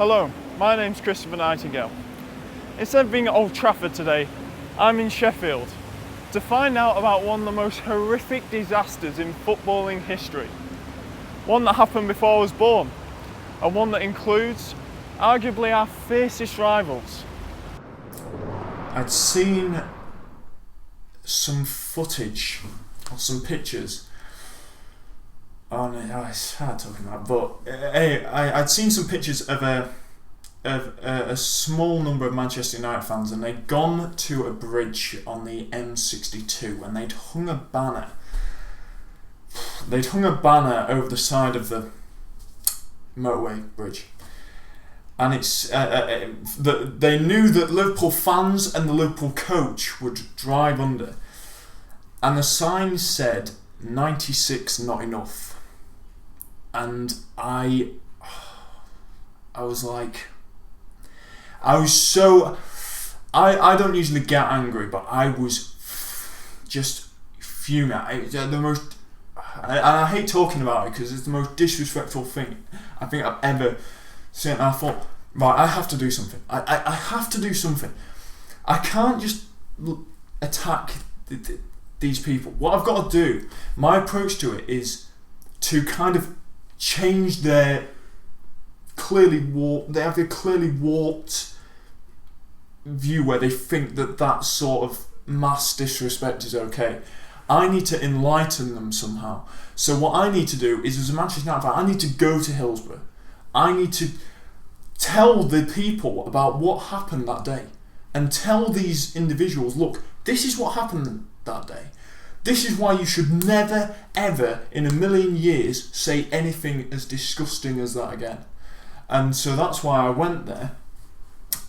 Hello, my name's Christopher Nightingale. Instead of being at Old Trafford today, I'm in Sheffield to find out about one of the most horrific disasters in footballing history. One that happened before I was born, and one that includes arguably our fiercest rivals. I'd seen some footage or some pictures on it. Oh, it's hard talking about, but I'd seen some pictures of a small number of Manchester United fans, and they'd gone to a bridge on the M62 and they'd hung a banner. They'd hung a banner over the side of the motorway bridge. And it's they knew that Liverpool fans and the Liverpool coach would drive under. And the sign said, 96 not enough. And I was like, I don't usually get angry, but I was just fuming. I hate talking about it because it's the most disrespectful thing I think I've ever seen. I thought, right, I have to do something. I have to do something. I can't just attack these people. What I've got to do, my approach to it is to kind of change their clearly warped view where they think that sort of mass disrespect is okay. I need to enlighten them somehow. So what I need to do is, as a Manchester United fan, I need to go to Hillsborough. I need to tell the people about what happened that day and tell these individuals, look, this is what happened that day. This is why you should never, ever in a million years say anything as disgusting as that again. And so that's why I went there.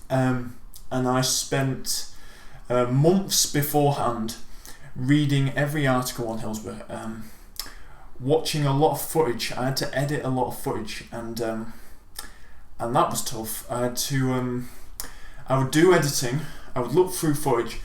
And I spent months beforehand reading every article on Hillsborough, watching a lot of footage. I had to edit a lot of footage, and that was tough. I had to, I would do editing, I would look through footage,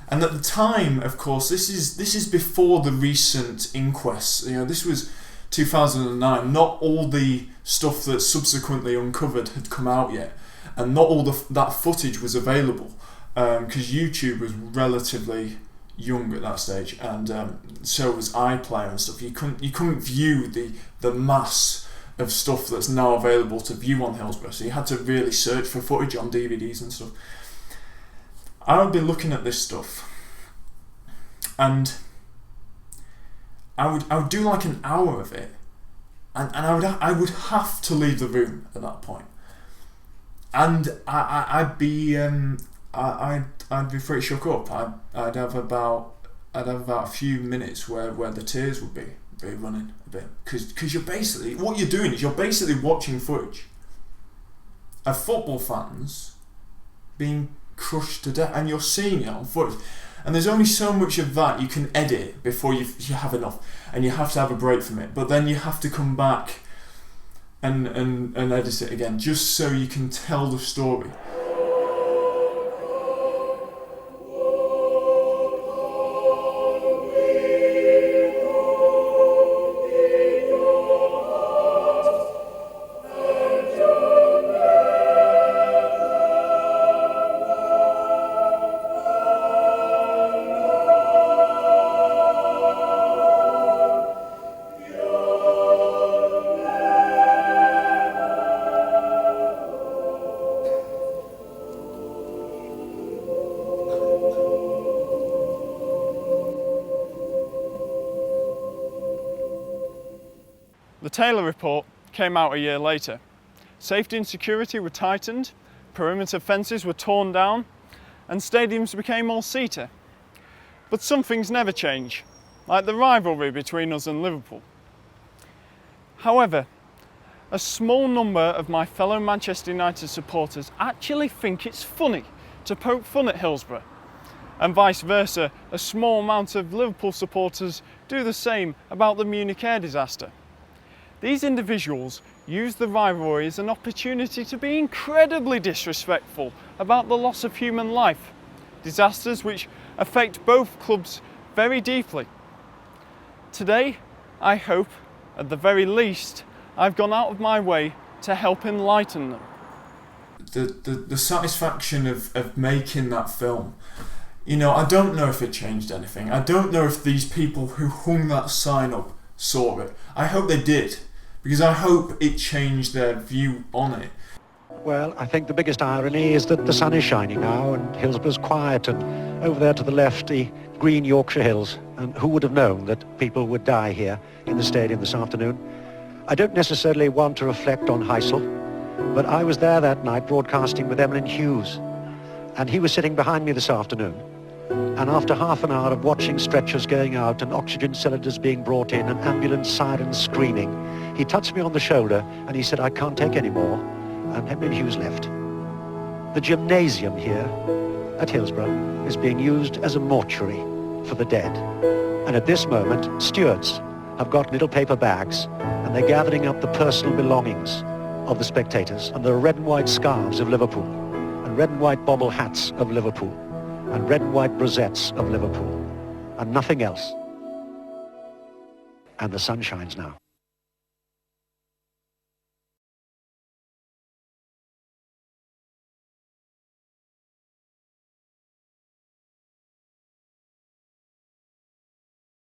and at the time, of course, this is before the recent inquests. You know, this was 2009. Not all the stuff that's subsequently uncovered had come out yet, and not all that footage was available because YouTube was relatively young at that stage, and so was iPlayer and stuff. You couldn't view the mass of stuff that's now available to view on Hillsborough, so you had to really search for footage on DVDs and stuff. I would be looking at this stuff, and I would do like an hour of it, and I would have to leave the room at that point, and I'd be pretty shook up. I'd have about a few minutes where the tears would be running a bit, because you're basically, what you're doing is you're basically watching footage of football fans being crushed to death, and you're seeing it on footage, and there's only so much of that you can edit before you have enough, and you have to have a break from it, but then you have to come back and edit it again just so you can tell the story. The Taylor report came out a year later. Safety and security were tightened, perimeter fences were torn down, and stadiums became all-seater. But some things never change, like the rivalry between us and Liverpool. However, a small number of my fellow Manchester United supporters actually think it's funny to poke fun at Hillsborough, and vice versa, a small amount of Liverpool supporters do the same about the Munich air disaster. These individuals use the rivalry as an opportunity to be incredibly disrespectful about the loss of human life, disasters which affect both clubs very deeply. Today, I hope, at the very least, I've gone out of my way to help enlighten them. the satisfaction of making that film. You know, I don't know if it changed anything. I don't know if these people who hung that sign up saw it. I hope they did, because I hope it changed their view on it. Well, I think the biggest irony is that the sun is shining now and Hillsborough's quiet, and over there to the left, the green Yorkshire Hills. And who would have known that people would die here in the stadium this afternoon? I don't necessarily want to reflect on Heysel, but I was there that night broadcasting with Emlyn Hughes, and he was sitting behind me this afternoon. And after half an hour of watching stretchers going out and oxygen cylinders being brought in and ambulance sirens screaming, he touched me on the shoulder and he said, "I can't take any more," and Emlyn Hughes left. The gymnasium here at Hillsborough is being used as a mortuary for the dead. And at this moment, stewards have got little paper bags and they're gathering up the personal belongings of the spectators, and the red and white scarves of Liverpool, and red and white bobble hats of Liverpool, and red and white rosettes of Liverpool, and nothing else. And the sun shines now.